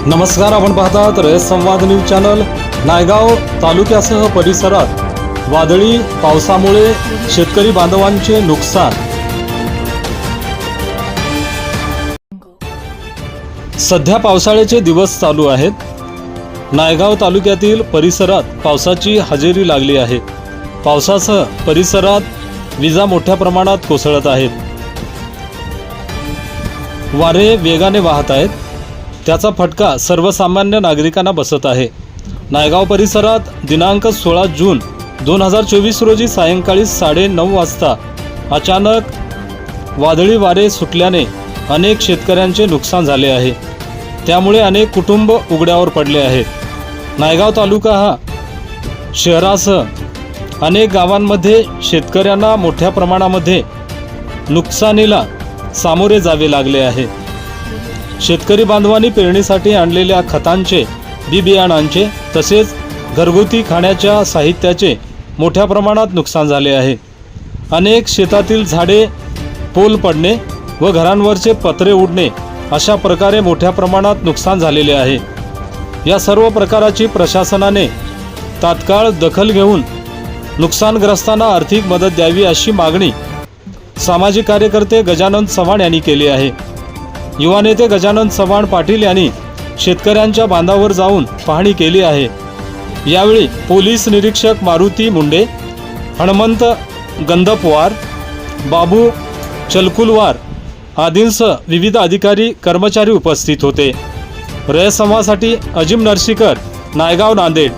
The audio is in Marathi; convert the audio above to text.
नमस्कार, आपण पाहतात रयत संवाद न्यूज चॅनल। नायगाव तालुक्यासह परिसरात वादळी पावसामुळे शेतकरी बांधवांचे नुकसान। सध्या पावसाळ्याचे दिवस चालू आहेत। नायगाव तालुक्यातील परिसरात पावसाची हजेरी लागली आहे। पावसासह परिसरात विजा मोठ्या प्रमाणात कोसळत आहेत। वारे वेगाने वाहत आहेत, त्याचा फटका सर्वसामान्य नागरिकांना बसत आहे। नायगाव परिसरात दिनांक 16 जून 2024 रोजी सायंकाळी 9:30 वाजता अचानक वादळी वारे सुटल्याने अनेक शेतकऱ्यांचे नुकसान झाले आहे। त्यामुळे अनेक कुटुंब उघड्यावर पडले आहेत। नायगाव तालुका हा शहरासह अनेक गावांमध्ये शेतकऱ्यांना मोठ्या प्रमाणामध्ये नुकसानीला सामोरे जावे लागले आहे। शेतकरी बांधवांनी पेरणीसाठी आणलेल्या खतांचे, बी बियाणांचे तसेच घरगुती खाण्याच्या साहित्याचे मोठ्या प्रमाणात नुकसान झाले आहे। अनेक शेतातील झाडे, पोल पडणे व घरांवरचे पत्रे उडणे अशा प्रकारे मोठ्या प्रमाणात नुकसान झालेले आहे। या सर्व प्रकाराची प्रशासनाने तात्काळ दखल घेऊन नुकसानग्रस्तांना आर्थिक मदत द्यावी अशी मागणी सामाजिक कार्यकर्ते गजानन चव्हाण यांनी केली आहे। युवा नेते गजानन चव्हाण पाटील यांनी शेतकऱ्यांच्या बांधावर जाऊन पाहणी केली आहे। यावेळी पोलीस निरीक्षक मारुती मुंडे, हनुमंत गंधपवार, बाबू चलकुलवार आदींसह विविध अधिकारी कर्मचारी उपस्थित होते। रयत संवादसाठी अजिम नरसीकर, नायगाव, नांदेड।